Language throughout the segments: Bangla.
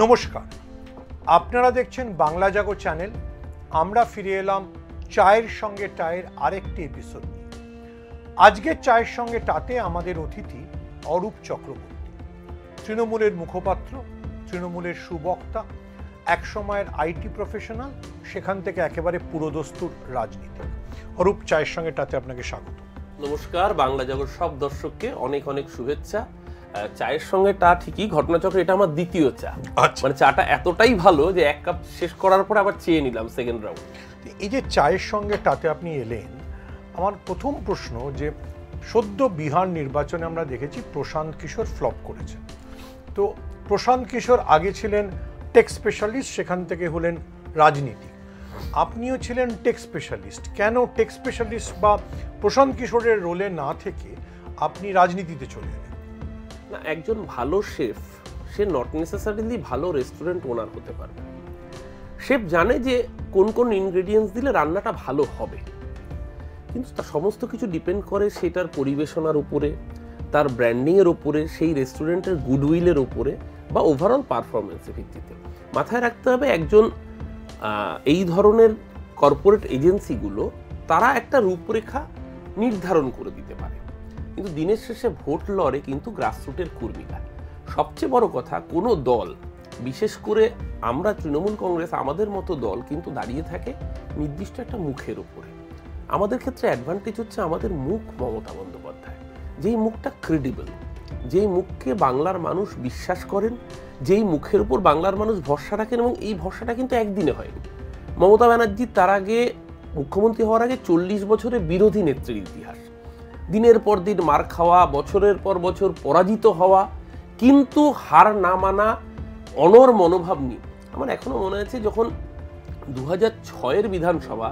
নমস্কার, আপনারা দেখছেন বাংলা জাগো চ্যানেল। আমরা ফিরে এলাম চায়ের সঙ্গে টায়ের আরেকটি এপিসোড নিয়ে। আজকের চায়ের সঙ্গে টাতে আমাদের অতিথি অরূপ চক্রবর্তী, তৃণমূলের মুখপাত্র, তৃণমূলের সুবক্তা, একসময়ের আইটি প্রফেশনাল, সেখান থেকে একেবারে পুরোদস্তুর রাজনীতি। অরূপ, চায়ের সঙ্গে টাতে আপনাকে স্বাগত। নমস্কার, বাংলা জগৎ সব দর্শককে অনেক অনেক শুভেচ্ছা। চায়ের সঙ্গে টা ঠিকই, ঘটনাচক্রে এটা আমার দ্বিতীয় চা। মানে চাটা এতটাই ভালো যে এক কাপ শেষ করার পর আবার চেয়ে নিলাম সেকেন্ড রাউন্ড। এই যে চায়ের সঙ্গে টাতে আপনি এলেন, আমার প্রথম প্রশ্ন যে সদ্য বিহার নির্বাচনে আমরা দেখেছি প্রশান্ত কিশোর ফ্লপ করেছেন। তো প্রশান্ত কিশোর আগে ছিলেন টেক স্পেশালিস্ট, সেখান থেকে হলেন রাজনীতিক। আপনিও ছিলেন টেক স্পেশালিস্ট। কেন টেক স্পেশালিস্ট বা প্রশান্ত কিশোরের রোলে না থেকে আপনি রাজনীতিতে চলে এলেন? না, একজন ভালো শেফ সে নট নেসেসারিলি ভালো রেস্টুরেন্ট ওনার হতে পারবে। শেফ জানে যে কোন কোন ইনগ্রেডিয়েন্টস দিলে রান্নাটা ভালো হবে, কিন্তু তার সমস্ত কিছু ডিপেন্ড করে সেটার পরিবেশনার উপরে, তার ব্র্যান্ডিংয়ের উপরে, সেই রেস্টুরেন্টের গুডউইলের উপরে বা ওভারঅল পারফরমেন্সের ভিত্তিতে। মাথায় রাখতে হবে একজন এই ধরনের কর্পোরেট এজেন্সিগুলো তারা একটা রূপরেখা নির্ধারণ করে দিতে পারে, কিন্তু দিনের শেষে ভোট লড়ে কিন্তু গ্রাসরুটের কর্মীরা। সবচেয়ে বড় কথা, কোনো দল, বিশেষ করে আমরা তৃণমূল কংগ্রেস, আমাদের মতো দল কিন্তু দাঁড়িয়ে থাকে নির্দিষ্ট একটা মুখের উপরে। আমাদের ক্ষেত্রে অ্যাডভান্টেজ হচ্ছে আমাদের মুখ মমতা বন্দ্যোপাধ্যায়, যেই মুখটা ক্রেডিবল, যেই মুখকে বাংলার মানুষ বিশ্বাস করেন, যেই মুখের উপর বাংলার মানুষ ভরসা রাখেন, এবং এই ভরসাটা কিন্তু একদিনে হয়নি। মমতা ব্যানার্জি তার আগে মুখ্যমন্ত্রী হওয়ার আগে 40 বছরের বিরোধী নেত্রীর ইতিহাস, দিনের পর দিন মার খাওয়া, বছরের পর বছর পরাজিত হওয়া, কিন্তু হার না মানা, অনর মনোভাব নিয়ে। আমার এখনো মনে আছে যখন 2006-এর বিধানসভা,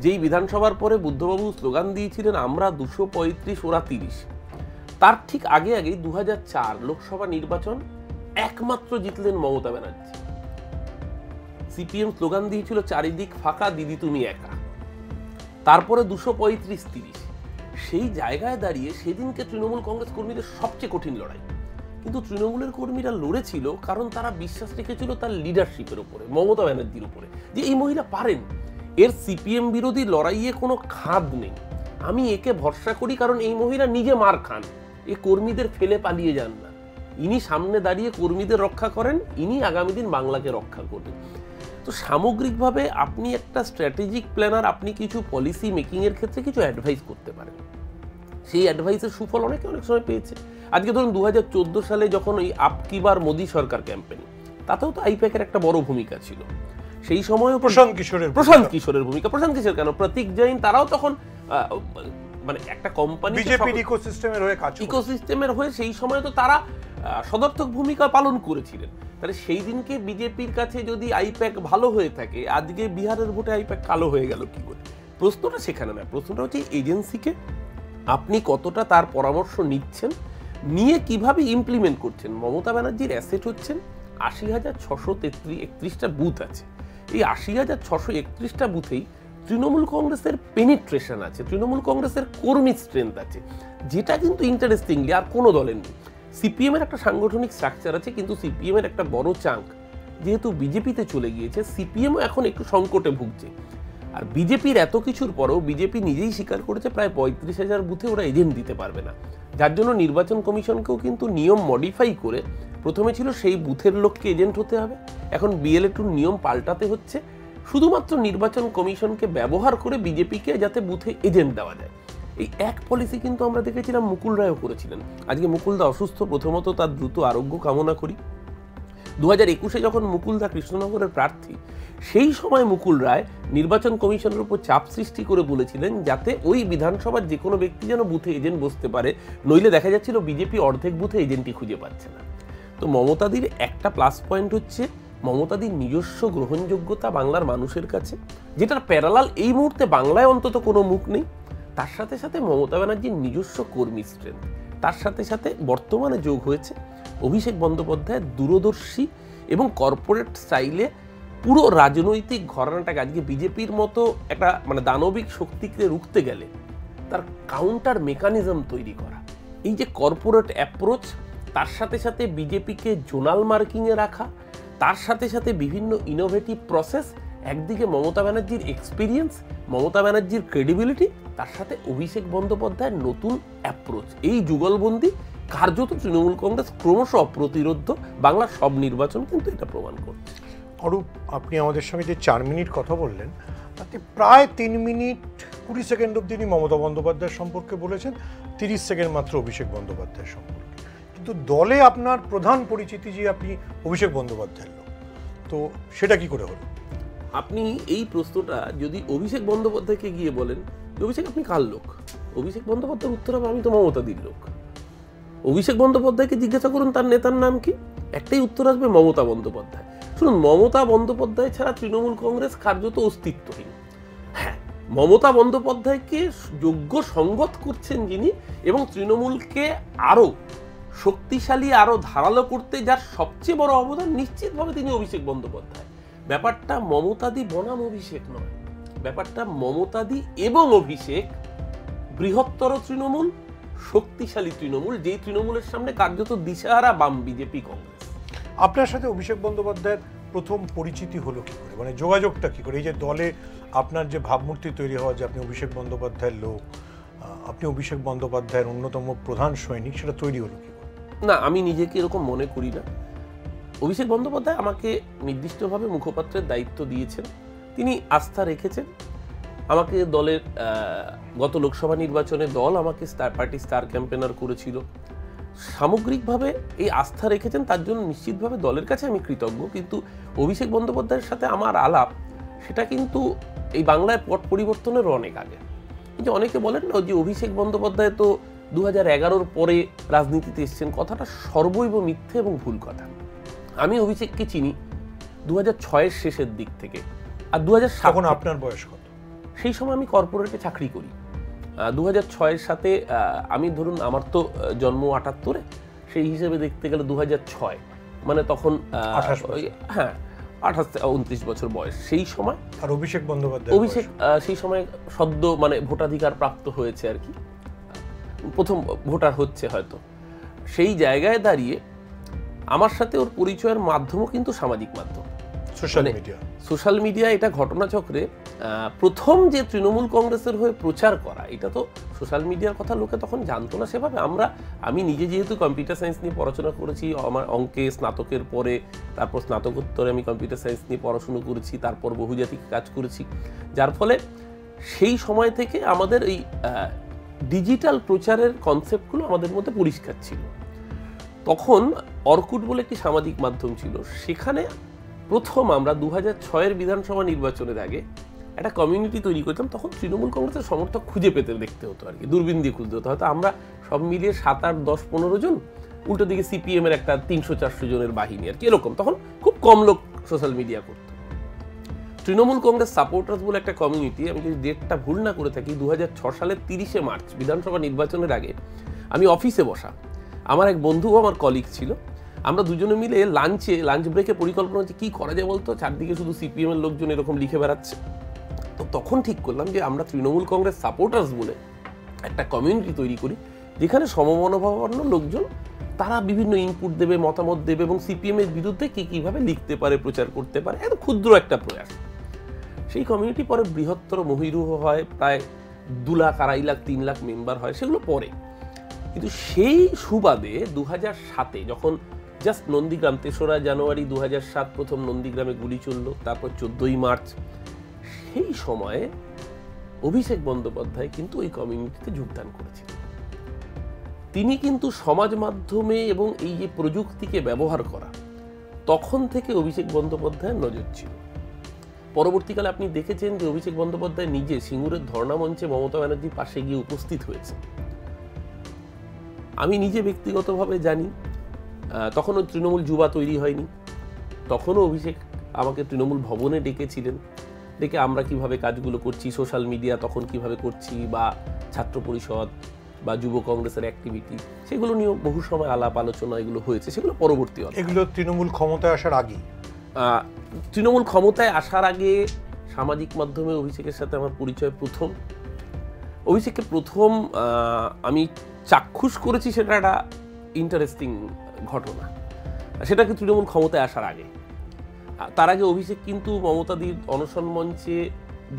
যেই বিধানসভার পরে বুদ্ধবাবু স্লোগান দিয়েছিলেন আমরা 235 ওরা 30, তার ঠিক আগে আগেই 2004 লোকসভা নির্বাচন একমাত্র জিতলেন মমতা ব্যানার্জি। সিপিএম স্লোগান দিয়েছিল চারিদিক ফাঁকা, দিদি তুমি একা। তারপরে 235-30। সেই জায়গায় দাঁড়িয়ে সেদিনকে তৃণমূল কংগ্রেস কর্মীদের সবচেয়ে কঠিন লড়াই, কিন্তু তৃণমূলের কর্মীরা লড়েছিল কারণ তারা বিশ্বাস রেখেছিল তার লিডারশিপের উপরে, মমতা ব্যানার্জির উপরে, যে এই মহিলা পারেন। এর সিপিএম বিরোধী লড়াইয়ে কোনো খাদ নেই, আমি একে ভরসা করি কারণ এই মহিলা নিজে মার খান, এ কর্মীদের ফেলে পালিয়ে যান না, ইনি সামনে দাঁড়িয়ে কর্মীদের রক্ষা করেন, ইনি আগামী দিন বাংলাকে রক্ষা করবেন। তো সামগ্রিকভাবে আপনি একটা স্ট্র্যাটেজিক প্ল্যানার, আপনি কিছু পলিসি মেকিংয়ের ক্ষেত্রে কিছু অ্যাডভাইস করতে পারেন। সেই অ্যাডভাইসের সুফল অনেক সময় পেয়েছে। আজকে ধরুন 2014 সালে যখন ওই আপকি বার মোদী সরকার ক্যাম্পেইন, তাতেও তো আইপ্যাকের একটা বড় ভূমিকা ছিল। সেই সময়ও প্রশান্ত কিশোরের ভূমিকা, প্রশান্ত কিশোর কেন, প্রতীক জৈন, তারাও তখন মানে একটা কোম্পানি বিজেপির ইকোসিস্টেমের হয়ে সেই সময় তো তারা সদর্থক ভূমিকা পালন করেছিলেন। তাহলে সেই দিনকে বিজেপির কাছে যদি আইপ্যাক ভালো হয়ে থাকে, আজকে বিহারের ভোটে আইপ্যাক কালো হয়ে গেল কি করে? প্রশ্নটা সেখানে না, প্রশ্নটা হচ্ছে এজেন্সিকে আপনি কতটা তার পরামর্শ নিচ্ছেন, নিয়ে কিভাবে ইমপ্লিমেন্ট করছেন। মমতা ব্যানার্জির অ্যাসেট হচ্ছেন 80,631টা বুথ আছে। এই 80,631টা বুথেই তৃণমূল কংগ্রেসের পেনিট্রেশন আছে, তৃণমূল কংগ্রেসের কর্মী স্ট্রেংথ আছে, যেটা কিন্তু ইন্টারেস্টিংলি আর কোনো দলের নেই। সিপিএমের একটা সাংগঠনিক স্ট্রাকচার আছে, কিন্তু সিপিএমের একটা বড় চাঙ্ক যেহেতু বিজেপিতে চলে গিয়েছে, সিপিএমও এখন একটু সংকটে ভুগছে। আর বিজেপির এত কিছুর পরেও বিজেপি নিজেই স্বীকার করেছে প্রায় 35,000 বুথে ওরা এজেন্ট দিতে পারবে না, যার জন্য নির্বাচন কমিশনকেও কিন্তু নিয়ম মডিফাই করে, প্রথমে ছিল সেই বুথের লোককে এজেন্ট হতে হবে, এখন BLA-2 নিয়ম পাল্টাতে হচ্ছে শুধুমাত্র নির্বাচন কমিশনকে ব্যবহার করে বিজেপিকে যাতে বুথে এজেন্ট দেওয়া যায়। এই এক পলিসি কিন্তু আমরা দেখেছিলাম মুকুল রায়ও করেছিলেন। আজকে মুকুলদা অসুস্থ, প্রথমত তার দ্রুত আরোগ্য কামনা করি। 2021-এ যখন মুকুলদা কৃষ্ণনগরের প্রার্থী, সেই সময় মুকুল রায় নির্বাচন কমিশনের উপর চাপ সৃষ্টি করে বলেছিলেন যাতে ওই বিধানসভার যে কোনো ব্যক্তি যেন বুথে এজেন্ট বসতে পারে, নইলে দেখা যাচ্ছিল বিজেপি অর্ধেক বুথে এজেন্টই খুঁজে পাচ্ছে না। তো মমতাদির একটা প্লাস পয়েন্ট হচ্ছে মমতাদির নিজস্ব গ্রহণযোগ্যতা বাংলার মানুষের কাছে, যেটার প্যারালাল এই মুহূর্তে বাংলায় অন্তত কোনো মুখ নেই। তার সাথে সাথে মমতা ব্যানার্জির নিজস্ব কর্মী স্ট্রেংথ, তার সাথে সাথে বর্তমানে যোগ হয়েছে অভিষেক বন্দ্যোপাধ্যায়ের দূরদর্শী এবং কর্পোরেট স্টাইলে পুরো রাজনৈতিক ঘরানাটাকে, আজকে বিজেপির মতো একটা মানে দানবিক শক্তিকে রুখতে গেলে তার কাউন্টার মেকানিজম তৈরি করা, এই যে কর্পোরেট অ্যাপ্রোচ, তার সাথে সাথে বিজেপিকে জোনাল মার্কিংয়ে রাখা, তার সাথে সাথে বিভিন্ন ইনোভেটিভ প্রসেস, একদিকে মমতা ব্যানার্জির এক্সপিরিয়েন্স, মমতা ব্যানার্জির ক্রেডিবিলিটি, তার সাথে অভিষেক বন্দ্যোপাধ্যায়ের নতুন অ্যাপ্রোচ, এই যুগলবন্দি কার্যত তৃণমূল কংগ্রেস ক্রমশ অপ্রতিরোধ্য। বাংলার সব নির্বাচন কিন্তু এটা প্রমাণ করছে। অরূপ, আপনি আমাদের সঙ্গে যে 4 মিনিট কথা বললেন তাতে প্রায় 3 মিনিট 20 সেকেন্ড অবধি তিনি মমতা বন্দ্যোপাধ্যায়ের সম্পর্কে বলেছেন, 30 সেকেন্ড মাত্র অভিষেক বন্দ্যোপাধ্যায়ের সম্পর্কে। কিন্তু দলে আপনার প্রধান পরিচিতি যে আপনি অভিষেক বন্দ্যোপাধ্যায়ের লোক, তো সেটা কি করে হলো? আপনি এই প্রশ্নটা যদি অভিষেক বন্দ্যোপাধ্যায়কে গিয়ে বলেন যে অভিষেক আপনি কার লোক, অভিষেক বন্দ্যোপাধ্যায়ের উত্তর হবে আমি তো মমতাদির লোক। অভিষেক বন্দ্যোপাধ্যায়কে জিজ্ঞাসা করুন তার নেতার নাম কি, একটাই উত্তর আসবে মমতা বন্দ্যোপাধ্যায়। শুনুন, মমতা বন্দ্যোপাধ্যায় ছাড়া তৃণমূল কংগ্রেস কার্যত অস্তিত্বহীন। হ্যাঁ, মমতা বন্দ্যোপাধ্যায়কে যোগ্য সঙ্গত করছেন যিনি, এবং তৃণমূলকে আরো শক্তিশালী, আরো ধারালো করতে যার সবচেয়ে বড় অবদান, নিশ্চিতভাবে তিনি অভিষেক বন্দ্যোপাধ্যায়। ব্যাপারটা মমতাদি বনাম অভিষেক নয়, ব্যাপারটা মমতাদি এবং অভিষেক, বৃহত্তর তৃণমূল, শক্তিশালী তৃণমূল, যেই তৃণমূলের সামনে কার্যত দিশাহারা বাম বিজেপি কংগ্রেস। আপনার সাথে অভিষেক বন্দ্যোপাধ্যায়ের প্রথম পরিচিতি হলো কি করে, মানে যোগাযোগটা কি করে? এই যে দলে আপনার যে ভাবমূর্তি তৈরি হওয়া যে আপনি অভিষেক বন্দ্যোপাধ্যায়ের লোক, আপনি অভিষেক বন্দ্যোপাধ্যায়ের অন্যতম প্রধান সৈনিক, সেটা তৈরি হলো কি করে? না, আমি নিজেকে এরকম মনে করি না। অভিষেক বন্দ্যোপাধ্যায় আমাকে নির্দিষ্টভাবে মুখপাত্রের দায়িত্ব দিয়েছেন, তিনি আস্থা রেখেছেন আমাকে। দলের গত লোকসভা নির্বাচনে দল আমাকে পার্টি স্টার ক্যাম্পেনার করেছিল। সামগ্রিকভাবে এই আস্থা রেখেছেন, তার জন্য নিশ্চিতভাবে দলের কাছে আমি কৃতজ্ঞ। কিন্তু অভিষেক বন্দ্যোপাধ্যায়ের সাথে আমার আলাপ, সেটা কিন্তু এই বাংলায় পট পরিবর্তনের অনেক আগে। যে অনেকে বলেন না যে অভিষেক বন্দ্যোপাধ্যায় তো 2011-র পরে রাজনীতিতে এসেছেন, কথাটা সর্বৈব মিথ্যে এবং ভুল কথা। আমি অভিষেককে চিনি 2006-এর শেষের দিক থেকে, আর 2007। তখন আপনার বয়স কত? সেই সময় আমি কর্পোরেটে চাকরি করি। 2006-এর সাথে আমি ধরুন, আমার তো জন্ম 78-এ, সেই হিসেবে দেখতে গেলে 2006, মানে তখন 28 বছর। হ্যাঁ, 28-29 বছর বয়স সেই সময়। আর অভিষেক বন্দ্যোপাধ্যায় সেই সময় সদ্য মানে ভোটাধিকার প্রাপ্ত হয়েছে আর কি, প্রথম ভোটার হচ্ছে হয়তো। সেই জায়গায় দাঁড়িয়ে আমার সাথে ওর পরিচয়ের মাধ্যমও কিন্তু সামাজিক মাধ্যম, সোশ্যাল মিডিয়া। এটা ঘটনাচক্রে প্রথম যে তৃণমূল কংগ্রেসের হয়ে প্রচার করা, এটা তো সোশ্যাল মিডিয়ার কথা লোকে তখন জানতো না সেভাবে। আমি নিজে যেহেতু কম্পিউটার সায়েন্স নিয়ে পড়াশোনা করেছি, আমার অঙ্কে স্নাতকের পরে, তারপর স্নাতকোত্তরে আমি কম্পিউটার সায়েন্স নিয়ে পড়াশুনো করেছি, তারপর বহুজাতিক কাজ করেছি, যার ফলে সেই সময় থেকে আমাদের এই ডিজিটাল প্রচারের কনসেপ্টগুলো আমাদের মধ্যে পরিষ্কার ছিল। তখন অর্কুট বলে একটি সামাজিক মাধ্যম ছিল, সেখানে প্রথম আমরা 2006-এর বিধানসভা নির্বাচনের আগে একটা কমিউনিটি তৈরি করতাম। তখন তৃণমূল কংগ্রেসের সমর্থক খুঁজে পেতে দেখতে হতো আর কি, দূরবীন দিয়ে খুঁজতে হতো। হয়তো আমরা সব মিলিয়ে 7, 8, 10, 15 জন, উল্টো দিকে সিপিএম-এর একটা 300-400 জনের বাহিনী আর কি, এরকম। তখন খুব কম লোক সোশ্যাল মিডিয়া করতো। তৃণমূল কংগ্রেস সাপোর্টার্স বলে একটা কমিউনিটি, আমি যদি ডেটটা ভুল না করে থাকি, 2006 সালের 30শে মার্চ বিধানসভা নির্বাচনের আগে আমি অফিসে বসা, আমার এক বন্ধু ও আমার কলিগ ছিল, আমরা দুজনে মিলে লাঞ্চ ব্রেকে পরিকল্পনা হচ্ছে কী করা যায় বলতো, চারদিকে শুধু সিপিএমের লোকজন এরকম লিখে বেড়াচ্ছে। তো তখন ঠিক করলাম যে আমরা তৃণমূল কংগ্রেস সাপোর্টার্স বলে একটা কমিউনিটি তৈরি করি, যেখানে সমমনোভাবাপন্ন লোকজন তারা বিভিন্ন ইনপুট দেবে, মতামত দেবে, এবং সিপিএমের বিরুদ্ধে কীভাবে লিখতে পারে, প্রচার করতে পারে, এত ক্ষুদ্র একটা প্রয়াস। সেই কমিউনিটি পরে বৃহত্তর মহিরুহ হয়, প্রায় 2 লাখ, 2.5 লাখ, 3 লাখ মেম্বার হয়, সেগুলো পরে। কিন্তু সেই সুবাদে 2007-এ যখন জাস্ট নন্দীগ্রাম, 3রা জানুয়ারি 2007 প্রথম নন্দীগ্রামে গুলি চলল, তারপর 14ই মার্চ, সেই সময়ে অভিষেক বন্দ্যোপাধ্যায় কিন্তু ওই কমিউনিটিতে যোগদান করেছিলেন। তিনি কিন্তু সমাজ মাধ্যমে এবং এই যে প্রযুক্তিকে ব্যবহার করা, তখন থেকে অভিষেক বন্দ্যোপাধ্যায়ের নজর ছিল। পরবর্তীকালে আপনি দেখেছেন যে অভিষেক বন্দ্যোপাধ্যায় নিজে সিঙ্গুরের ধর্ণা মঞ্চে মমতা ব্যানার্জির পাশে গিয়ে উপস্থিত হয়েছে। আমি নিজে ব্যক্তিগতভাবে জানি, তখনও তৃণমূল যুবা তৈরি হয়নি, তখনও অভিষেক আমাকে তৃণমূল ভবনে ডেকেছিলেন, ডেকে আমরা কিভাবে কাজগুলো করছি, সোশ্যাল মিডিয়া তখন কিভাবে করছি, বা ছাত্র পরিষদ বা যুব কংগ্রেসের অ্যাক্টিভিটি, সেগুলো নিয়েও বহু সময় আলাপ আলোচনা এগুলো হয়েছে। সেগুলো পরবর্তী, এগুলো তৃণমূল ক্ষমতায় আসার আগে। তৃণমূল ক্ষমতায় আসার আগে সামাজিক মাধ্যমে অভিষেকের সাথে আমার পরিচয় প্রথম। অভিষেককে প্রথম আমি চাক্ষুষ করেছি, সেটা একটা ইন্টারেস্টিং ঘটনা। সেটাকে তৃণমূল ক্ষমতায় আসার আগে তার আগে অভিষেক কিন্তু মমতাদির অনশন মঞ্চে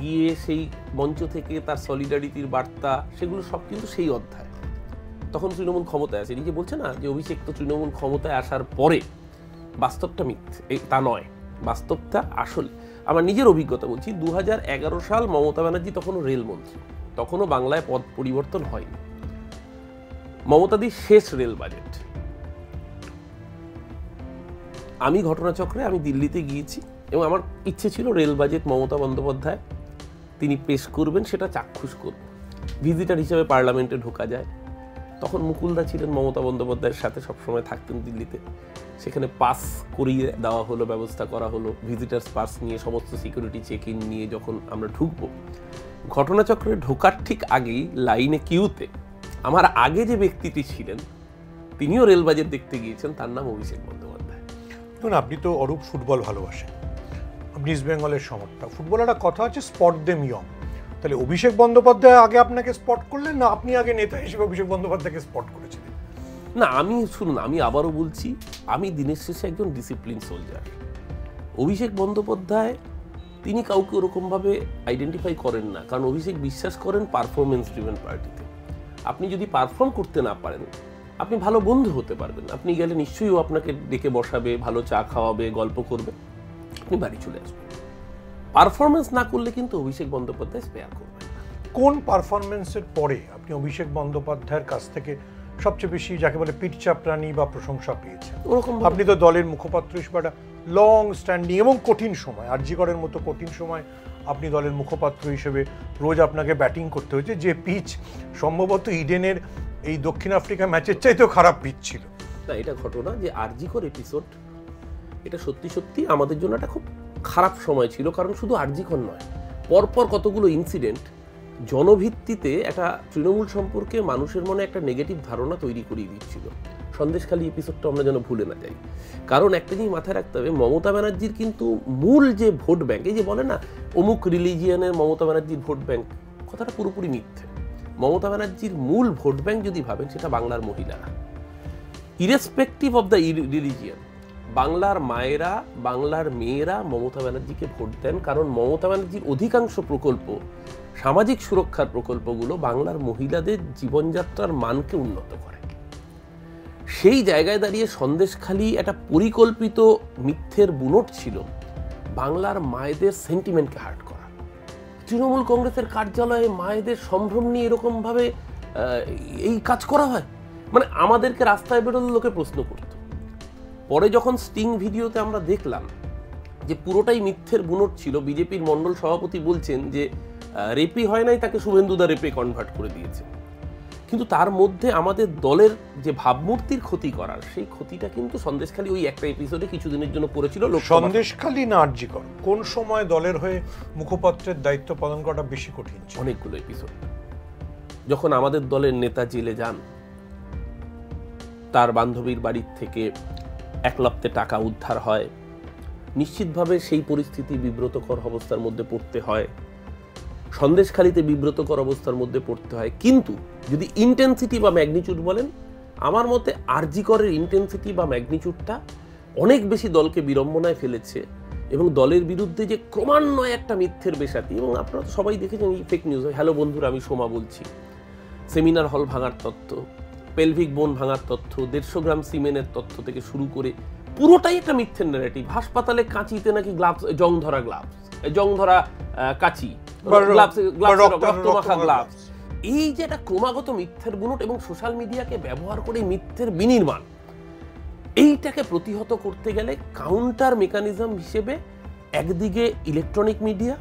গিয়ে সেই মঞ্চ থেকে তার সলিডারিটির বার্তা, সেগুলো সব কিন্তু সেই অধ্যায়। তখন তৃণমূল ক্ষমতায় আসে, নিজে বলছে না যে অভিষেক তো তৃণমূল ক্ষমতায় আসার পরে। বাস্তবটা মিথ্যে, তা নয়, বাস্তবটা আসলে আমার নিজের অভিজ্ঞতা বলছি। 2011 সাল মমতা ব্যানার্জি তখনও রেলমন্ত্রী, তখনও বাংলায় পদ পরিবর্তন হয়নি। মমতাদির শেষ রেল বাজেট, আমি ঘটনাচক্রে আমি দিল্লিতে গিয়েছি এবং আমার ইচ্ছে ছিল রেল বাজেট মমতা বন্দ্যোপাধ্যায় তিনি পেশ করবেন, সেটা চাক্ষুষ করব। ভিজিটার হিসেবে পার্লামেন্টে ঢোকা যায়। তখন মুকুলদা ছিলেন মমতা বন্দ্যোপাধ্যায়ের সাথে, সবসময় থাকতেন দিল্লিতে। সেখানে পাস করিয়ে দেওয়া হলো, ব্যবস্থা করা হলো, ভিজিটার্স পাস নিয়ে সমস্ত সিকিউরিটি চেক ইন নিয়ে যখন আমরা ঢুকবো, ঘটনাচক্রে ঢোকার ঠিক আগেই লাইনে কিউতে আমার আগে যে ব্যক্তিটি ছিলেন তিনিও রেল বাজেট দেখতে গিয়েছেন, তার নাম অভিষেক বন্দ্যোপাধ্যায়। দেখুন, আপনি তো অরূপ ফুটবল ভালোবাসেন, আপনি ইস্ট বেঙ্গলের সমর্থক। ফুটবল একটা কথা আছে, স্পট দেম ইয়ং। তাহলে অভিষেক বন্দ্যোপাধ্যায় আগে আপনাকে স্পট করলেন, না আপনি আগে নেতা হিসেবে অভিষেক বন্দ্যোপাধ্যায়কে স্পট করেছিলেন? না, আমি শুনুন, আমি আবারও বলছি, আমি দিনের শেষে একজন ডিসিপ্লিন সোলজার। অভিষেক বন্দ্যোপাধ্যায় তিনি কাউকে ওরকমভাবে আইডেন্টিফাই করেন না, কারণ অভিষেক বিশ্বাস করেন পারফরমেন্স ড্রিভেন পার্টিতে। আপনি যদি পারফর্ম করতে না পারেন, আপনি ভালো বন্ধু হতে পারবেন। আপনি গেলে নিশ্চয়ই ও আপনাকে ডেকে বসাবে, ভালো চা খাওয়াবে, গল্প করবে, আপনি বাড়ি চলে আসবেন। পারফরমেন্স না করলে কিন্তু অভিষেক বন্দ্যোপাধ্যায় স্পেয়ার করবেন। কোন পারফরমেন্সের পরে আপনি অভিষেক বন্দ্যোপাধ্যায়ের কাছ থেকে সবচেয়ে বেশি যাকে বলে পিঠ চাপড়ানি বা প্রশংসা পেয়েছেন? ওরকম আপনি তো দলের মুখপাত্র হিসেবে একটা লং স্ট্যান্ডিং এবং কঠিন সময়, আরজিকরের মতো কঠিন সময় আপনি দলের মুখপাত্র হিসেবে রোজ আপনাকে ব্যাটিং করতে হয়েছে, যে পিচ সম্ভবত ইডেনের এই দক্ষিণ আফ্রিকা ম্যাচের চাইতেও খারাপ পিচ ছিল। না, এটা ঘটনা যে আরজিকর এপিসোড, এটা সত্যি সত্যি আমাদের জন্য একটা খুব খারাপ সময় ছিল। কারণ শুধু আরজিকর নয়, পরপর কতগুলো ইনসিডেন্ট জনভিত্তিতে একটা তৃণমূল সম্পর্কে মানুষের মনে একটা নেগেটিভ ধারণা তৈরি করিয়ে দিচ্ছিল। সন্দেশখালী এপিসোডটা আমরা যেন ভুলে না যাই। কারণ একটা জিনিস মাথায় রাখতে হবে, মমতা ব্যানার্জির কিন্তু মূল যে ভোট ব্যাংক, এই যে বলে না অমুক রিলিজিয়ানের মমতা ব্যানার্জির ভোট ব্যাংক, কথাটা পুরোপুরি মিথ্যে। মমতা ব্যানার্জির মূল ভোট ব্যাংক যদি ভাবেন, সেটা বাংলার মহিলারা, ইরেসপেক্টিভ অফ দ্য রিলিজিয়ান। বাংলার মায়েরা, বাংলার মেয়েরা মমতা ব্যানার্জিকে ভোট দেন, কারণ মমতা ব্যানার্জির অধিকাংশ প্রকল্প, সামাজিক সুরক্ষার প্রকল্পগুলো বাংলার মহিলাদের জীবনযাত্রার মানকে উন্নত করে। সেই জায়গায় দাঁড়িয়ে সন্দেশখালী একটা পরিকল্পিত মিথ্যের বুনট ছিল বাংলার মায়েদের সেন্টিমেন্টকে হার্ট করা। তৃণমূল কংগ্রেসের কার্যালয়ে মায়েদের সম্ভ্রম নিয়ে এরকমভাবে এই কাজ করা হয়, মানে আমাদেরকে রাস্তায় বেরোলে লোকে প্রশ্ন করত। পরে যখন স্টিং ভিডিওতে আমরা দেখলাম যে পুরোটাই মিথ্যের বুনট ছিল, বিজেপির মণ্ডল সভাপতি বলছেন যে রেপি হয় নাই, তাকে শুভেন্দুদা রেপে কনভার্ট করে দিয়েছে। কিন্তু তার মধ্যে আমাদের দলের যে ভাবমূর্তির ক্ষতি করার, সেই ক্ষতিটা কিন্তু সন্দেশখালী ওই একটা এপিসোডে কিছুদিনের জন্য করেছিল। সন্দেশখালী না আরজিকর, কোন সময় দলের হয়ে মুখপাত্রের দায়িত্ব পালন করাটা বেশি কঠিন? অনেকগুলো এপিসোড। যখন আমাদের দলের নেতা জেলে যান, তার বান্ধবীর বাড়ির থেকে 1 লক্ষে টাকা উদ্ধার হয়, নিশ্চিতভাবে সেই পরিস্থিতি বিব্রতকর অবস্থার মধ্যে পড়তে হয়। সন্দেশখালীতে বিব্রতকর অবস্থার মধ্যে পড়তে হয়। কিন্তু যদি ইন্টেন্সিটি বা ম্যাগনিচিউড বলেন, আমার মতে আরজিকরের ইন্টেন্সিটি বা ম্যাগনিচিউডটা অনেক বেশি দলকে বিড়ম্বনায় ফেলেছে এবং দলের বিরুদ্ধে যে ক্রমান্বয়ে একটা মিথ্যের বেশাতি, এবং আপনারা তো সবাই দেখেছেন এই ফেক নিউজ। হ্যালো বন্ধুরা, আমি সোমা বলছি। সেমিনার হল ভাঙার তথ্য, পেলভিক বোন ভাঙার তথ্য, 150 গ্রাম সিমেনের তথ্য থেকে শুরু করে পুরোটাই একটা মিথ্যের ন্যারেটিভ। হাসপাতালে কাঁচিতে নাকি গ্লাভস, জং ধরা কাঁচি, গ্লাভস, এই যে একটা ক্রমাগত মিথ্যের বুনট এবং সোশ্যাল মিডিয়াকে ব্যবহার করে মিথ্যের বিনির্মাণ, এইটাকে প্রতিহত করতে গেলে কাউন্টার মেকানিজম হিসেবে একদিকে ইলেকট্রনিক মিডিয়া,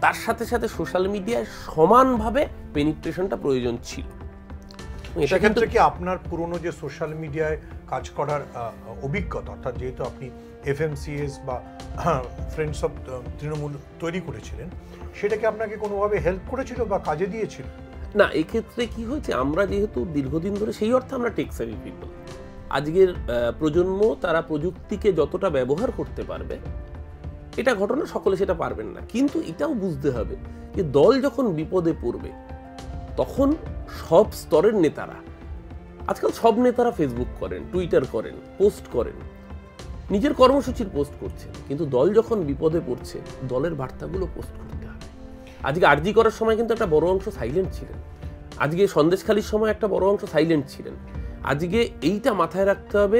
তার সাথে সাথে সোশ্যাল মিডিয়ায় সমানভাবে পেনিট্রেশনটা প্রয়োজন ছিল। সেক্ষেত্রে কি আপনার পুরনো যে সোশ্যাল মিডিয়ায় কাজ করার অভিজ্ঞতা, অর্থাৎ যেহেতু আপনি FMCS বা ফ্রেন্ডস অফ তৃণমূল তৈরি করেছিলেন, সেটা কি আপনাকে কোনোভাবে হেল্প করেছিল বা কাজে দিয়েছিল? না, এক্ষেত্রে কি হয়েছে, আমরা যেহেতু দীর্ঘদিন ধরে, সেই অর্থে আমরা টেক সেভি পিপল। আজকের প্রজন্ম তারা প্রযুক্তিকে যতটা ব্যবহার করতে পারবে, এটা ঘটনা সকলে সেটা পারবেন না। কিন্তু এটাও বুঝতে হবে যে দল যখন বিপদে পড়বে, তখন সব স্তরের নেতারা, আজকাল সব নেতারা ফেসবুক করেন, টুইটার করেন, পোস্ট করেন, নিজের কর্মসূচির পোস্ট করছেন, কিন্তু দল যখন বিপদে পড়ছে দলের বার্তাগুলো পোস্ট করতে হবে। আজকে আরজি করার সময় কিন্তু একটা বড় অংশ সাইলেন্ট ছিলেন, আজকে সন্দেশখালির সময় একটা বড় অংশ সাইলেন্ট ছিলেন। আজকে এইটা মাথায় রাখতে হবে,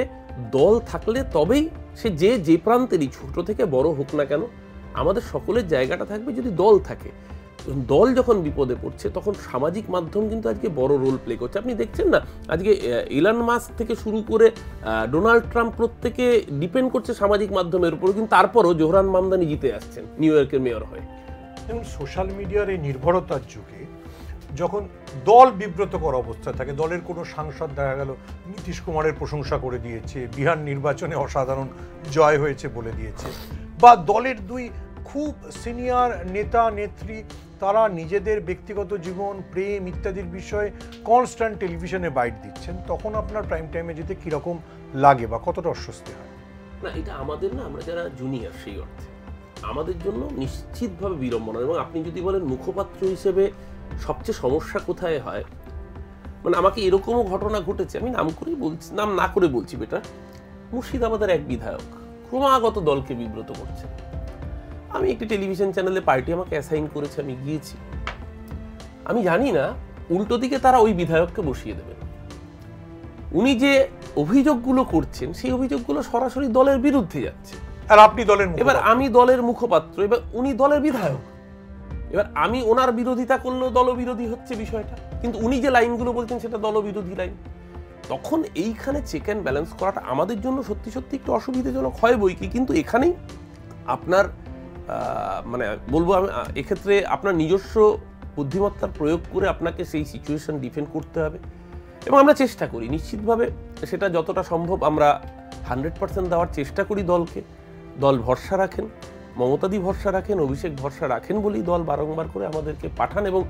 দল থাকলে তবেই সে যে প্রান্তেরই ছোট থেকে বড় হোক না কেন, আমাদের সকলের জায়গাটা থাকবে যদি দল থাকে। দল যখন বিপদে পড়ছে তখন সামাজিক মাধ্যম কিন্তু আজকে বড় রোল প্লে করছে। আপনি দেখছেন না, আজকে ইলন মাস্ক থেকে শুরু করে ডোনাল্ড ট্রাম্প প্রত্যেকে ডিপেন্ড করছে সামাজিক মাধ্যমের উপর, কিন্তু তারপরও জোহরান মামদানি জিতে আসছেন নিউ ইয়র্কের মেয়র হয়ে। এবং সোশ্যাল মিডিয়ার এই নির্ভরতার যুগে যখন দল বিব্রতকর অবস্থায় থাকে, দলের কোনো সাংসদ দেখা গেল নীতিশ কুমারের প্রশংসা করে দিয়েছে, বিহার নির্বাচনে অসাধারণ জয় হয়েছে বলে দিয়েছে, বা দলের দুই খুব সিনিয়র নেতা নেত্রী তারা নিজেদের ব্যক্তিগত জীবন, প্রেম ইত্যাদির বিষয়ে কনস্ট্যান্ট টেলিভিশনে বাইট দিচ্ছেন, তখন আপনার প্রাইম টাইমে যেতে কীরকম লাগে বা কতটা অস্বস্তি হয়? না, এটা আমাদের না, আমরা যারা জুনিয়র সেই অর্থে আমাদের জন্য নিশ্চিতভাবে বিড়ম্বনা। এবং আপনি যদি বলেন মুখপাত্র হিসেবে সবচেয়ে সমস্যা কোথায় হয়, মানে আমাকে এরকমও ঘটনা ঘটেছে, আমি নাম করেই বলছি, নাম না করে বলছি বেটা, মুর্শিদাবাদের এক বিধায়ক ক্রমাগত দলকে বিব্রত করছে। আমি একটি টেলিভিশন চ্যানেলে পার্টি আমাকে অ্যাসাইন করেছে, আমি গিয়েছি। আমি জানি না উল্টো দিকে তারা ওই বিধায়ককে বসিয়ে দেবেন। উনি যে অভিযোগগুলো করছেন সেই অভিযোগগুলো সরাসরি দলের বিরুদ্ধে যাচ্ছে, আর আপনি দলের, এবার আমি দলের মুখপাত্র, এবার উনি দলের বিধায়ক, এবার আমি ওনার বিরোধিতা করলেও দলবিরোধী হচ্ছে বিষয়টা, কিন্তু উনি যে লাইনগুলো বলছেন সেটা দলবিরোধী লাইন। তখন এইখানে চেক অ্যান্ড ব্যালেন্স করাটা আমাদের জন্য সত্যি সত্যি একটু অসুবিধাজনক হয় বই কি, কিন্তু এখানেই আপনার মানে বলবো আমি এক্ষেত্রে আপনার নিজস্ব বুদ্ধিমত্তার প্রয়োগ করে আপনাকে সেই সিচুয়েশন ডিফেন্ড করতে হবে। এবং আমরা চেষ্টা করি নিশ্চিতভাবে, সেটা যতটা সম্ভব আমরা 100% দেওয়ার চেষ্টা করি দলকে। দল ভরসা রাখেন, মমতাদি ভরসা রাখেন, অভিষেক ভরসা রাখেন বলেই দল বারংবার করে আমাদেরকে পাঠান, এবং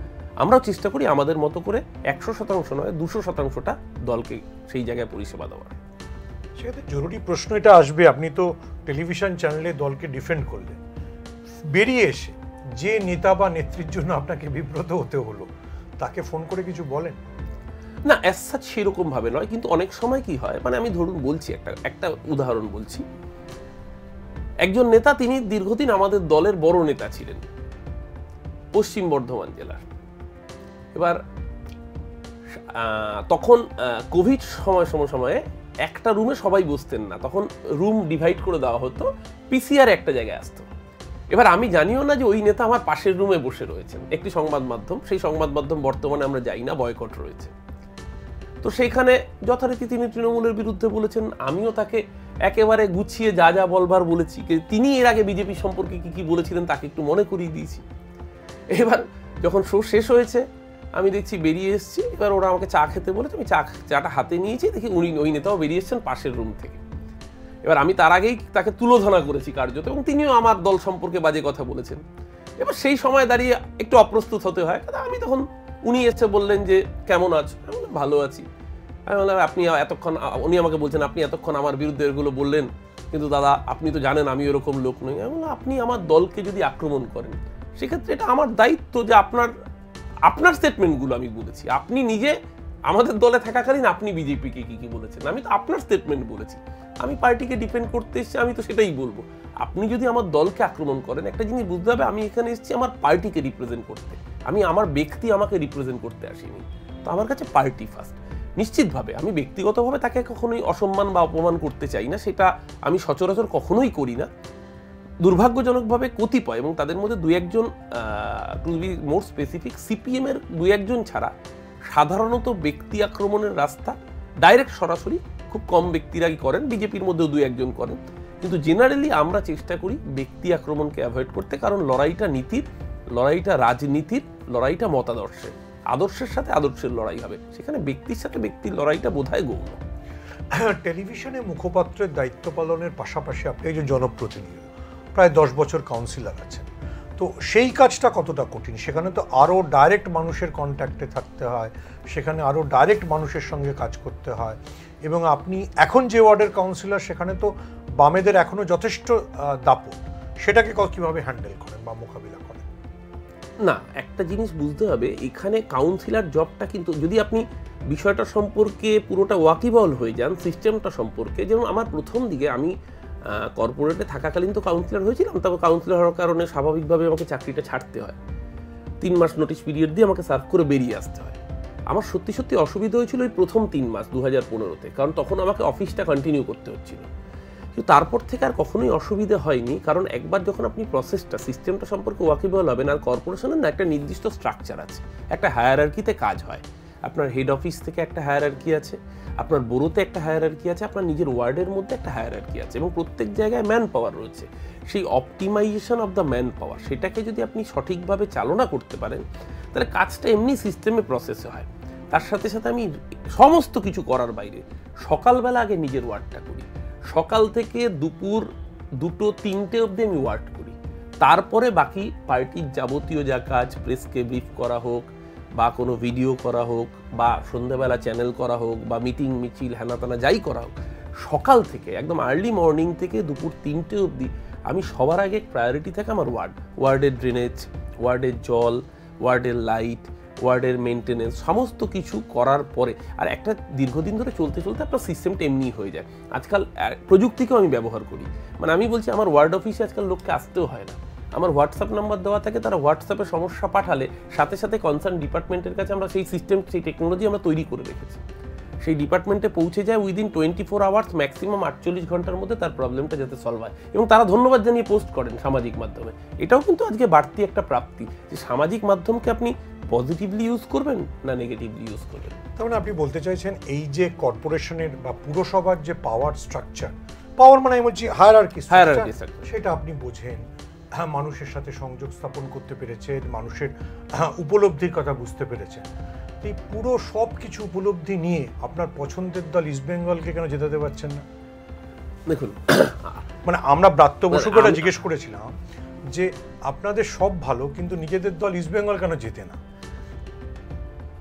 আমরাও চেষ্টা করি আমাদের মতো করে 100% নয় 200%টা দলকে সেই জায়গায় পরিষেবা দেওয়ার। সেক্ষেত্রে জরুরি প্রশ্ন এটা আসবে, আপনি তো টেলিভিশন চ্যানেলে দলকে ডিফেন্ড করলেন, বেরিয়ে এসে যে নেতা বা নেত্রীর জন্য আপনাকে বিব্রত হতে হলো তাকে ফোন করে কিছু বলেন? না, অ্যাজ সাচ সেরকম ভাবে নয়, কিন্তু অনেক সময় কি হয়, মানে আমি ধরুন বলছি একটা উদাহরণ বলছি। একজন নেতা, তিনি দীর্ঘদিন আমাদের দলের বড় নেতা ছিলেন পশ্চিম বর্ধমান জেলার। এবার তখন কোভিড সময়ে একটা রুমে সবাই বসতেন না, তখন রুম ডিভাইড করে দেওয়া হতো, পিসিআর একটা জায়গায় আসতো। এবার আমি জানিও না যে ওই নেতা আমার পাশের রুমে বসে রয়েছেন, একটি সংবাদ মাধ্যম, সেই সংবাদ মাধ্যম বর্তমানে আমরা যাই না, বয়কট রয়েছে। তো সেইখানে যথারীতি তিনি তৃণমূলের বিরুদ্ধে বলেছেন, আমিও তাকে একেবারে গুছিয়ে যা যা বলবার বলেছি, তিনি এর আগে বিজেপি সম্পর্কে কি কি বলেছিলেন তাকে একটু মনে করিয়ে দিয়েছি। এবার যখন শো শেষ হয়েছে আমি দেখছি বেরিয়ে এসেছি, এবার ওরা আমাকে চা খেতে বলেছে, আমি চাটা হাতে নিয়েছি, দেখি ওই নেতাও বেরিয়ে এসছেন পাশের রুম থেকে। এবার আমি তার আগেই তাকে তুলোধনা করেছি কার্যত, এবং তিনিও আমার দল সম্পর্কে বাজে কথা বলেছেন। এবার সেই সময় দাঁড়িয়ে একটু অপ্রস্তুত হতে হয়। আমি তখন, উনি এসে বললেন যে কেমন আছো, আমি বললাম ভালো আছি। আমি বললাম আপনি এতক্ষণ, উনি আমাকে বলছেন আপনি এতক্ষণ আমার বিরুদ্ধে এগুলো বললেন, কিন্তু দাদা আপনি তো জানেন আমি এরকম লোক নই। আমি বললাম আপনি আমার দলকে যদি আক্রমণ করেন সেক্ষেত্রে এটা আমার দায়িত্ব যে আপনার স্টেটমেন্টগুলো আমি বলেছি। আপনি নিজে আমাদের দলে থাকাকালীন আপনি বিজেপিকে কি কি বলেছেন, আমি তো আপনার স্টেটমেন্ট বলেছি। আমি পার্টিকে ডিফেন্ড করতে এসেছি, আমি তো সেটাই বলবো। আপনি যদি আমার দলকে আক্রমণ করেন, একটা জিনিস বুঝতে হবে, আমি এখানে এসেছি আমার পার্টিকে রিপ্রেজেন্ট করতে, আমি আমার ব্যক্তি আমাকে রিপ্রেজেন্ট করতে আসিনি। তো আমার কাছে পার্টি ফার্স্ট। নিশ্চিতভাবে আমি ব্যক্তিগতভাবে তাকে কখনোই অসম্মান বা অপমান করতে চাই না, সেটা আমি সচরাচর কখনোই করি না। দুর্ভাগ্যজনকভাবে কতিপয়, এবং তাদের মধ্যে দুই একজন, টু বি মোর স্পেসিফিক, সিপিএমের দুই একজন ছাড়া সাধারণত ব্যক্তি আক্রমণের রাস্তা ডাইরেক্ট সরাসরি খুব কম ব্যক্তিরাই করেন, বিজেপির মধ্যেও দুই একজন করেন, কিন্তু জেনারেলি আমরা চেষ্টা করি ব্যক্তি আক্রমণকে অ্যাভয়েড করতে, কারণ লড়াইটা নীতির, লড়াইটা রাজনীতির, লড়াইটা মতাদর্শের, আদর্শের সাথে আদর্শের লড়াই হবে, সেখানে ব্যক্তির সাথে ব্যক্তির লড়াইটা বোধহয় গৌণ। টেলিভিশনে মুখপাত্রের দায়িত্ব পালনের পাশাপাশি আপনি একজন জনপ্রতিনিধি, প্রায় 10 বছর কাউন্সিলর আছেন, তো সেই কাজটা কতটা কঠিন? সেখানে তো আরও ডাইরেক্ট মানুষের কন্ট্যাক্টে থাকতে হয়, সেখানে আরও ডাইরেক্ট মানুষের সঙ্গে কাজ করতে হয়, এবং আপনি এখন যে ওয়ার্ডের কাউন্সিলর সেখানে তো বামেদের এখনও যথেষ্ট দাপট, সেটাকে কীভাবে হ্যান্ডেল করেন বা মোকাবিলা করেন? না, একটা জিনিস বুঝতে হবে, এখানে কাউন্সিলর জবটা কিন্তু যদি আপনি বিষয়টা সম্পর্কে পুরোটা ওয়াকিবল হয়ে যান, সিস্টেমটা সম্পর্কে, যেমন আমার প্রথম দিকে আমি কর্পোরেটে থাকাকালীন তো কাউন্সিলর হয়েছিলাম, তবে কাউন্সিলর হওয়ার কারণে স্বাভাবিকভাবে আমাকে চাকরিটা ছাড়তে হয়, 3 মাস নোটিশ পিরিয়ড দিয়ে আমাকে সার্ভ করে বেরিয়ে আসতে হয়। আমার সত্যি সত্যি অসুবিধা হয়েছিল ওই প্রথম 3 মাস 2015-তে, কারণ তখন আমাকে অফিসটা কন্টিনিউ করতে হচ্ছিল। কিন্তু তারপর থেকে আর কখনোই অসুবিধা হয়নি, কারণ একবার যখন আপনি প্রসেসটা সিস্টেমটা সম্পর্কে ওয়াকিবল হবেন, আর কর্পোরেশনের না একটা নির্দিষ্ট স্ট্রাকচার আছে, একটা হায়ারার্কিতে কাজ হয়। আপনার হেড অফিস থেকে একটা হায়ারার্কি আছে, আপনার বোরোতে একটা হায়ারার্কি আছে, আপনার নিজের ওয়ার্ডের মধ্যে একটা হায়ারার্কি আছে, এবং প্রত্যেক জায়গায় ম্যান পাওয়ার রয়েছে। সেই optimisation of the man power, সেটাকে যদি আপনি সঠিকভাবে চালনা করতে পারেন, তাহলে কাজটা এমনি সিস্টেমে প্রসেসে হয়। তার সাথে সাথে আমি সমস্ত কিছু করার বাইরে সকালবেলা আগে নিজের ওয়ার্কটা করি, সকাল থেকে দুপুর 2-3টে অবধি আমি ওয়ার্ক করি, তারপরে বাকি পার্টির যাবতীয় যা কাজ, প্রেসকে ব্রিফ করা হোক বা কোনো ভিডিও করা হোক বা সন্ধ্যাবেলা চ্যানেল করা হোক বা মিটিং মিছিল হেনাতানা যাই করা হোক, সকাল থেকে একদম আর্লি মর্নিং থেকে দুপুর 3টে অবধি আমি সবার আগে প্রায়োরিটি থাকে আমার ওয়ার্ডের ড্রেনেজ, ওয়ার্ডের জল, ওয়ার্ডের লাইট, ওয়ার্ডের মেনটেনেন্স, সমস্ত কিছু করার পরে, আর একটা দীর্ঘদিন ধরে চলতে চলতে আপনার সিস্টেমটা এমনি হয়ে যায়। আজকাল প্রযুক্তিকেও আমি ব্যবহার করি, মানে আমি বলছি আমার ওয়ার্ড অফিসে আজকাল লোককে আসতেও হয় না, আমার হোয়াটসঅ্যাপ নাম্বার দেওয়া থাকে, তারা হোয়াটসঅ্যাপে সমস্যা পাঠালে সাথে সাথে কনসার্ন ডিপার্টমেন্টের কাছে আমরা সেই সিস্টেম, সেই টেকনোলজি আমরা তৈরি করে রেখেছি, সেই ডিপার্টমেন্টে পৌঁছে যায় উইদিন 24 আওয়ার্স, ম্যাক্সিমাম 48 ঘন্টার মধ্যে তার প্রবলেমটা যাতে সলভ হয়, এবং তারা ধন্যবাদ জানিয়ে পোস্ট করেন সামাজিক মাধ্যমে। এটাও কিন্তু আজকে বাড়তি একটা প্রাপ্তি, যে সামাজিক মাধ্যমকে আপনি পজিটিভলি ইউজ করবেন না নেগেটিভলি ইউজ করবেন। তার মানে আপনি বলতে চাইছেন এই যে কর্পোরেশনের বা পুরসভার যে পাওয়ার স্ট্রাকচার, পাওয়ার মানে আমি বলছি হায়ারার্কি, সেটা আপনি বোঝেন, হ্যাঁ, মানুষের সাথে সংযোগ স্থাপন করতে পেরেছেন, মানুষের উপলব্ধির কথা বুঝতে পেরেছেন। এই পুরো সব কিছু উপলব্ধি নিয়ে আপনার পছন্দের দল ইস্ট বেঙ্গলকে কেন জেতাতে পারছেন না? দেখুন, মানে আমরা ব্রাত্য বসুকে জিজ্ঞেস করেছিলাম যে আপনাদের সব ভালো, কিন্তু নিজেদের দল ইস্ট বেঙ্গল কেন জেতে না?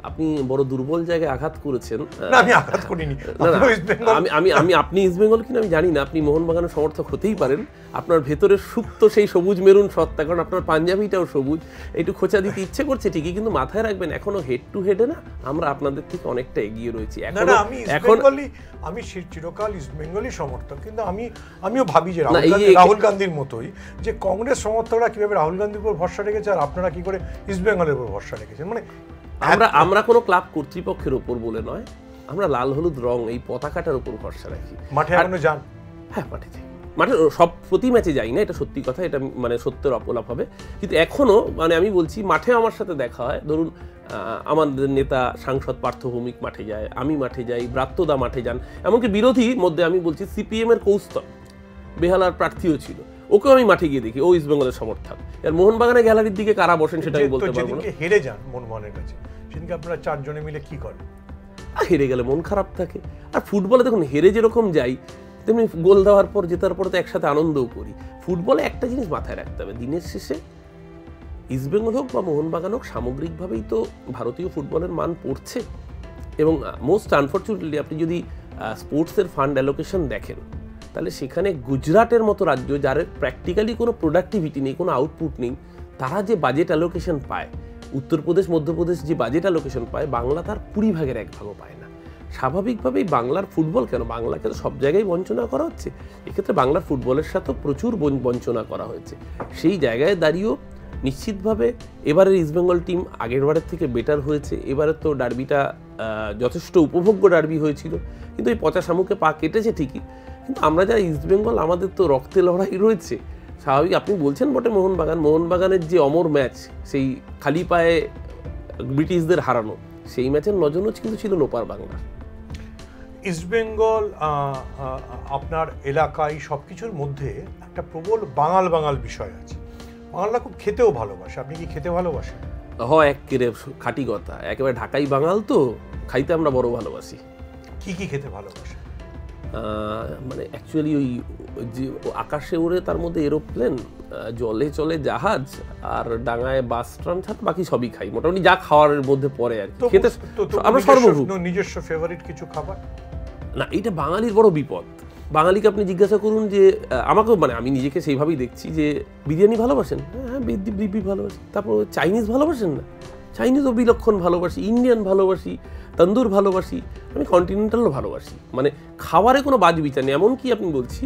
আপনি বড় দুর্বল জায়গায় আঘাত করেছেন। না, আমি আঘাত করিনি। আপনি ইস্ট বেঙ্গল কিনা আমি জানি না, আপনি মোহনবাগানের সমর্থক হতেই পারেন, আপনার ভেতরে সুপ্ত সেই সবুজ মেরুন সত্তা, কারণ আপনার পাঞ্জাবিটাও সবুজ, একটু খোঁচা দিতে ইচ্ছে করছে ঠিকই, কিন্তু মাথায় রাখবেন এখনো হেড টু হেডে না আমরা আপনাদের থেকে অনেকটা এগিয়ে রয়েছি। আমি চিরকাল ইস্ট বেঙ্গলই সমর্থক, কিন্তু আমিও ভাবি যে রাহুল গান্ধীর মতোই, যে কংগ্রেস সমর্থকরা কিভাবে রাহুল গান্ধীর উপর ভরসা রেখেছে আর আপনারা কি করে ইস্ট বেঙ্গলের উপর ভরসা রেখেছেন। মানে আমরা কোনো ক্লাব কর্তৃপক্ষের উপর বলে নয়, আমরা লাল হলুদ রং এই পতাকাটার উপর ভরসা রাখি। মাঠে এখনো যান? হ্যাঁ, মাঠে যাই, মাঠে সব প্রতি ম্যাচে যাই না, এটা সত্যি কথা, এটা মানে সত্যের অপলাপ হবে, কিন্তু এখনো মানে আমি বলছি মাঠে আমার সাথে দেখা হয়। ধরুন আমাদের নেতা সাংসদ পার্থ ভৌমিক মাঠে যায়, আমি মাঠে যাই, ব্রাত্যদা মাঠে যান, এমনকি বিরোধী মধ্যে আমি বলছি সিপিএম এর কৌস্তব বেহালার প্রার্থীও ছিল, ওকেও আমি মাঠে গিয়ে দেখি, ও ইস্ট বেঙ্গলের সমর্থক। আর মোহনবাগানের গ্যালারির দিকে কারা বসেন সেটা আমি বলতে পারবো না। হেরে যান মোহনবাগানের কাছে, সেদিনকে আপনারা 4 জনে মিলে কি করেন? হেরে গেলে মন খারাপ থাকে। আর ফুটবলে দেখুন, হেরে যেরকম যাই তেমনি গোল দেওয়ার পর জেতার পর তো একসাথে আনন্দও করি। ফুটবলে একটা জিনিস মাথায় রাখতে হবে, দিনের শেষে ইস্টবেঙ্গল হোক বা মোহনবাগান হোক, সামগ্রিকভাবেই তো ভারতীয় ফুটবলের মান পড়ছে, এবং মোস্ট আনফর্চুনেটলি আপনি যদি স্পোর্টসের ফান্ড অ্যালোকেশন দেখেন, তাহলে সেখানে গুজরাটের মতো রাজ্য, যার প্র্যাকটিক্যালি কোনো প্রোডাক্টিভিটি নেই, কোনো আউটপুট নেই, তারা যে বাজেট অ্যালোকেশন পায়, উত্তরপ্রদেশ মধ্যপ্রদেশ যে বাজেট অ্যালোকেশন পায়, বাংলা তার 20 ভাগের 1 ভাগও পায় না। স্বাভাবিকভাবেই বাংলার ফুটবল কেন, বাংলাকে তো সব জায়গায় বঞ্চনা করা হচ্ছে, এক্ষেত্রে বাংলার ফুটবলের সাথেও প্রচুর বঞ্চনা করা হয়েছে। সেই জায়গায় দাঁড়িয়েও নিশ্চিতভাবে এবারের ইস্টবেঙ্গল টিম আগেরবারের থেকে বেটার হয়েছে। এবারে তো ডার্বিটা যথেষ্ট উপভোগ্য ডার্বি হয়েছিল, কিন্তু এই পচা শামুকে পা কেটেছে ঠিকই, কিন্তু আমরা যারা ইস্টবেঙ্গল আমাদের তো রক্তে লড়াই রয়েছে। স্বাভাবিক, আপনি বলছেন বটে মোহনবাগানের যে অমর ম্যাচ, সেই খালি পায়ে ব্রিটিশদের হারানো, সেই ম্যাচের নজনজ কিন্তু ছিল লোপার বাংলা। ইস্টবেঙ্গল আপনার এলাকায় সব কিছুর মধ্যে একটা প্রবল বাঙাল বিষয় আছে। বাঙালরা খুব খেতেও ভালোবাসে। আপনি কি খেতে ভালোবাসেন? একেবারে খাঁটি কথা, একেবারে ঢাকাই বাঙাল তো, খাইতে আমরা বড় ভালোবাসি। কি কি খেতে ভালোবাসে? মানে অ্যাকচুয়ালি ওই যে আকাশে উড়ে তার মধ্যে এরোপ্লেন, জলে চলে জাহাজ, আর ডাঙায় বাস ট্রাম ছাড়া বাকি সবই খাই, মোটামুটি যা খাওয়ার মধ্যে পড়ে আর কি। খেতে আমরা সর্বভূক। নিজস্ব ফেভারিট কিছু খাবার না, এটা বাঙালির বড় বিপদ। বাঙালিকে আপনি জিজ্ঞাসা করুন যে আমাকেও, মানে আমি নিজেকে সেইভাবেই দেখছি যে বিরিয়ানি ভালোবাসেন, হ্যাঁ দিব্যি ভালোবাসি, তারপর চাইনিজ ভালোবাসেন না, চাইনিজও বিলক্ষণ ভালোবাসি, ইন্ডিয়ান ভালোবাসি, তন্দুর ভালোবাসি, আমি কন্টিনেন্টালও ভালোবাসি, মানে খাবারে কোনো বাজ বিচার নেই। এমনকি আপনি বলছি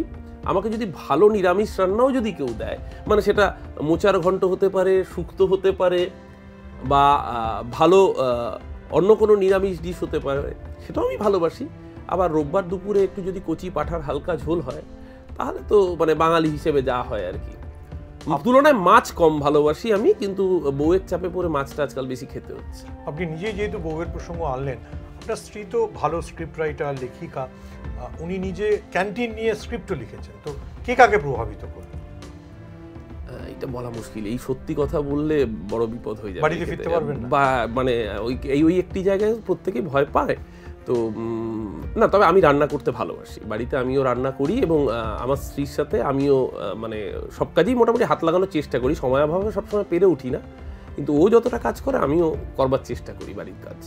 আমাকে যদি ভালো নিরামিষ রান্নাও যদি কেউ দেয়, মানে সেটা মোচার ঘন্ট হতে পারে, শুক্তো হতে পারে, বা ভালো অন্য কোনো নিরামিষ ডিশ হতে পারে, সেটাও আমি ভালোবাসি। আবার রোববার দুপুরে একটু যদি কচি পাঁঠার হালকা ঝোল হয়, তাহলে তো মানে বাঙালি হিসেবে যা হয় আর কি। তুলনায় মাছ কম ভালোবাসি আমি, কিন্তু বউয়ের চাপে পড়ে মাছটা আজকাল বেশি খেতে হচ্ছে। আপনি নিজেই যেহেতু বউয়ের প্রসঙ্গ আনলেন, আপনার স্ত্রী তো ভালো স্ক্রিপ্ট রাইটার, লেখিকা, উনি নিজে ক্যান্টিন নিয়ে স্ক্রিপ্টও লিখেছেন, তো কে কাকে প্রভাবিত করবে? এটা বলা মুশকিল, এই সত্যি কথা বললে বড় বিপদ হয়ে যাবে, বাড়িতে ফিরতে পারবেন না, বা মানে ওই একটি জায়গায় প্রত্যেকেই ভয় পায়। তো না, তবে আমি রান্না করতে ভালোবাসি, বাড়িতে আমিও রান্না করি, এবং আমার স্ত্রীর সাথে আমিও মানে সব কাজেই মোটামুটি হাত লাগানোর চেষ্টা করি। সময় অভাবে সবসময় পেরে উঠি না, কিন্তু ও যতটা কাজ করে আমিও করবার চেষ্টা করি বাড়ির কাজ।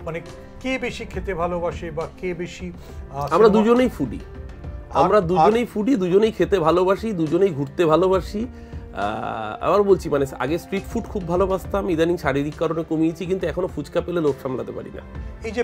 মানে কে বেশি খেতে ভালোবাসে বা কে বেশি? আমরা দুজনেই ফুডি, দুজনেই খেতে ভালোবাসি, দুজনেই ঘুরতে ভালোবাসি। আবার বলছি, মানে আগে স্ট্রিট ফুড খুব ভালোবাসতাম, ইদানিং শারীরিক কারণে কমিয়েছি, কিন্তু এখনো ফুচকা পেলে লোভ সামলাতে পারি না।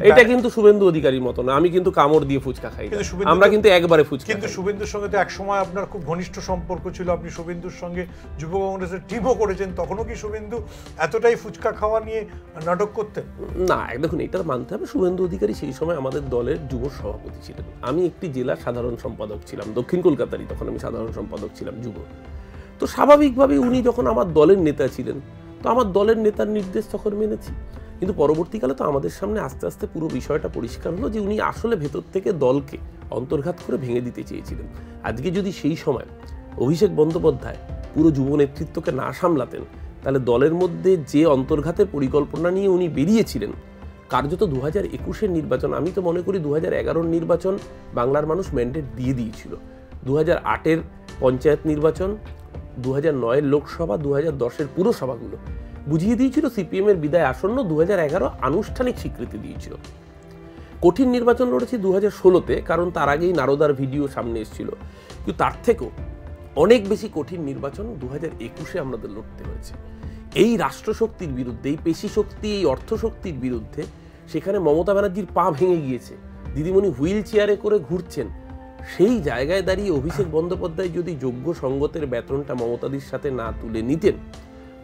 এটা কিন্তু শুভেন্দু অধিকারীর মতো না, আমি কিন্তু কামড় দিয়ে ফুচকা খাই, আমরা কিন্তু একবারে ফুচকা। কিন্তু শুভেন্দুর সঙ্গে তো এক সময় আপনার খুব ঘনিষ্ঠ সম্পর্ক ছিল, আপনি শুভেন্দুর সঙ্গে যুব কংগ্রেসের টিমও করেছেন, তখনও কি শুভেন্দু এতটাই ফুচকা খাওয়া নিয়ে নাটক করতেন? না, দেখুন, এটা মানতে হবে, শুভেন্দু অধিকারী সেই সময় আমাদের দলের যুব সভাপতি ছিলেন, আমি একটি জেলার সাধারণ সম্পাদক ছিলাম, দক্ষিণ কলকাতারই, তখন আমি সাধারণ সম্পাদক ছিলাম যুব। তো স্বাভাবিকভাবে উনি যখন আমার দলের নেতা ছিলেন, তো আমার দলের নেতার নির্দেশ তখন মেনেছি। কিন্তু পরবর্তীকালে তো আমাদের সামনে আস্তে আস্তে পুরো বিষয়টা পরিষ্কার হলো যে উনি আসলে ভেতর থেকে দলকে অন্তর্ঘাত করে ভেঙে দিতে চেয়েছিলেন। আজকে যদি সেই সময় অভিষেক বন্দ্যোপাধ্যায় পুরো যুব নেতৃত্বকে না সামলাতেন, তাহলে দলের মধ্যে যে অন্তর্ঘাতের পরিকল্পনা নিয়ে উনি বেরিয়েছিলেন, কার্যত 2021-এর নির্বাচন, আমি তো মনে করি 2011-র নির্বাচন বাংলার মানুষ ম্যান্ডেট দিয়ে দিয়েছিল। 2008-এর পঞ্চায়েত নির্বাচন, 2009-এর লোকসভা, 2010-এর পুরসভাগুলো বুঝিয়ে দিয়েছিল সিপিএমের বিদায় আসন্ন। 2011 আনুষ্ঠানিক স্বীকৃতি দিয়েছিল। কঠিন নির্বাচন লড়েছি 2016-তে, কারণ তার আগেই নারদার ভিডিও সামনে এসেছিল, কিন্তু তার থেকেও অনেক বেশি কঠিন নির্বাচন 2021-এ আমাদের লড়তে হয়েছে। এই রাষ্ট্রশক্তির বিরুদ্ধে, এই পেশি শক্তি, এই অর্থশক্তির বিরুদ্ধে, সেখানে মমতা ব্যানার্জির পা ভেঙে গিয়েছে, দিদিমণি হুইল চেয়ারে করে ঘুরছেন। সেই জায়গায় দাঁড়িয়ে অভিষেক বন্দ্যোপাধ্যায় যদি যোগ্য সঙ্গতের বেতনটা মমতাদির সাথে না তুলে নিতেন,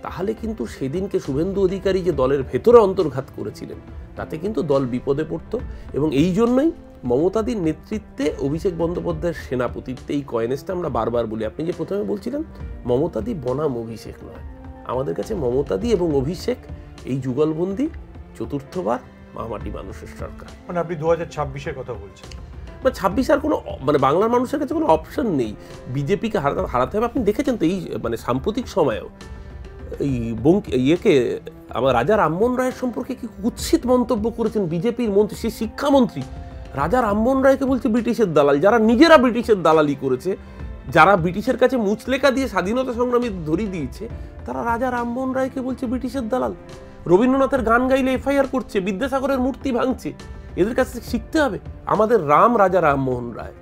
তাহলে কিন্তু সেদিনকে শুভেন্দু অধিকারী যে দলের ভেতরে অন্তর্ঘাত করেছিলেন, তাতে কিন্তু দল বিপদে পড়ত। এবং এই জন্যই মমতাদির নেতৃত্বে অভিষেক বন্দ্যোপাধ্যায়ের সেনাপতিত্বে এই কয়েনেসটা আমরা বারবার বলি। আপনি যে প্রথমে বলছিলেন, মমতাদি বনাম অভিষেক নয়, আমাদের কাছে মমতাদি এবং অভিষেক এই যুগলবন্দি চতুর্থবার মামাটি মানুষের সরকার। মানে আপনি 2026-এর কথা বলছেন? 26 আর কোনো মানে বাংলার মানুষের কাছে কোনো অপশন নেই, বিজেপিকে হারাতে হবে। আপনি দেখেছেন তো এই মানে সাম্প্রতিক সময়েও এই আমার রাজা রামমোহন রায়ের সম্পর্কে কি কুৎসিত মন্তব্য করেছেন বিজেপির মন্ত্রী, সে শিক্ষামন্ত্রী। রাজা রামমোহন রায়কে বলছে ব্রিটিশের দালাল, যারা নিজেরা ব্রিটিশের দালালি করেছে, যারা ব্রিটিশের কাছে মুচলেকা দিয়ে স্বাধীনতা সংগ্রামী ধরিয়ে দিয়েছে, তারা রাজা রামমোহন রায়কে বলছে ব্রিটিশের দালাল। রবীন্দ্রনাথের গান গাইলে এফআইআর করছে, বিদ্যাসাগরের মূর্তি ভাঙছে। এদের কাছে শিখতে হবে। আমাদের রাম রাজা রামমোহন রায়,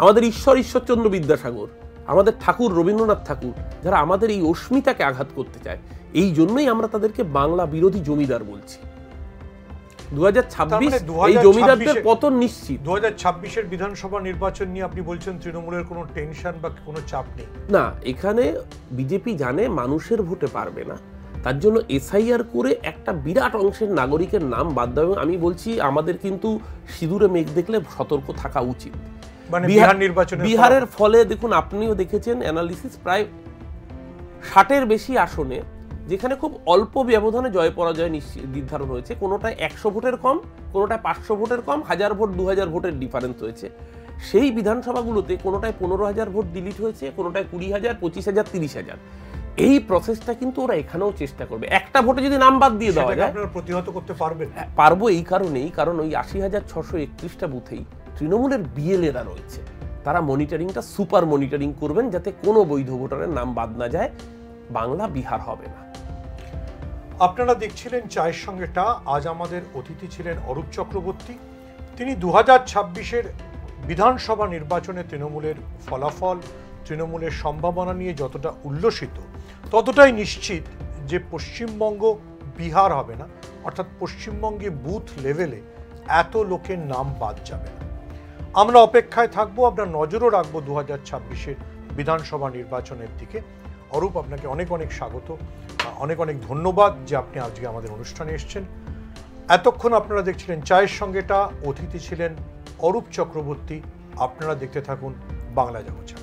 আমাদের ঈশ্বরচন্দ্র বিদ্যাসাগর, আমাদের ঠাকুর রবীন্দ্রনাথ ঠাকুর, যারা আমাদের এই অস্মিতাকে আঘাত করতে চায়, এই জন্যই আমরা তাদেরকে বাংলা বিরোধী জমিদার বলছি। 2026 এই জমিদারদের পতন নিশ্চিত। 2026-এর বিধানসভা নির্বাচন নিয়ে আপনি বলছেন তৃণমূলের কোনো টেনশন বা কোনো চাপ নেই? না, এখানে বিজেপি জানে মানুষের ভোটে পারবে না, তার জন্য এসআইআর করে একটা বিরাট অংশের নাগরিকের নাম বাদ দেবে। আমি বলছি, আমাদের কিন্তু সিঁদুরে মেঘ দেখলে সতর্ক থাকা উচিত। মানে বিহারের ফলে দেখুন, আপনিও দেখেছেন অ্যানালিসিস, প্রায় 60-এর বেশি আসনে যেখানে খুব অল্প ব্যবধানে জয় পরাজয় নির্ধারণ হয়েছে, কোনোটায় 100 ভোটের কম, কোনোটায় 500 ভোটের কম, 1000 ভোট 2000 ভোটের ডিফারেন্স হয়েছে। সেই বিধানসভাগুলোতে কোনোটায় 15,000 ভোট ডিলিট হয়েছে, কোনোটায় 20,000, 25,000, 30,000। এই প্রসেসটা কিন্তু ওরা এখানেও চেষ্টা করবে। একটা ভোটে যদি নাম বাদ দিয়ে দেওয়া যায়, আপনারা প্রতিহত করতে পারবেন? পারবো, এই কারণেই, কারণ ওই 80,631টা বুথেই তৃণমূলের বিএলএরা রয়েছে, তারা মনিটরিংটা সুপার মনিটরিং করবেন, যাতে কোনো বৈধ ভোটারের নাম বাদ না যায়। বাংলা বিহার হবে না। আপনারা দেখছিলেন চায়ের সঙ্গে টা। আজ আমাদের অতিথি ছিলেন অরূপ চক্রবর্তী। তিনি 2026-এর বিধানসভা নির্বাচনে তৃণমূলের ফলাফল, তৃণমূলের সম্ভাবনা নিয়ে যতটা উল্লসিত, ততটাই নিশ্চিত যে পশ্চিমবঙ্গ বিহার হবে না, অর্থাৎ পশ্চিমবঙ্গে বুথ লেভেলে এত লোকের নাম বাদ যাবে না। আমরা অপেক্ষায় থাকবো, আপনার নজরও রাখবো 2026-এর বিধানসভা নির্বাচনের দিকে। অরূপ, আপনাকে অনেক অনেক স্বাগত, অনেক অনেক ধন্যবাদ যে আপনি আজকে আমাদের অনুষ্ঠানে এসেছেন। এতক্ষণ আপনারা দেখছিলেন চায়ের সঙ্গেটা, অতিথি ছিলেন অরূপ চক্রবর্তী। আপনারা দেখতে থাকুন বাংলা জগৎ।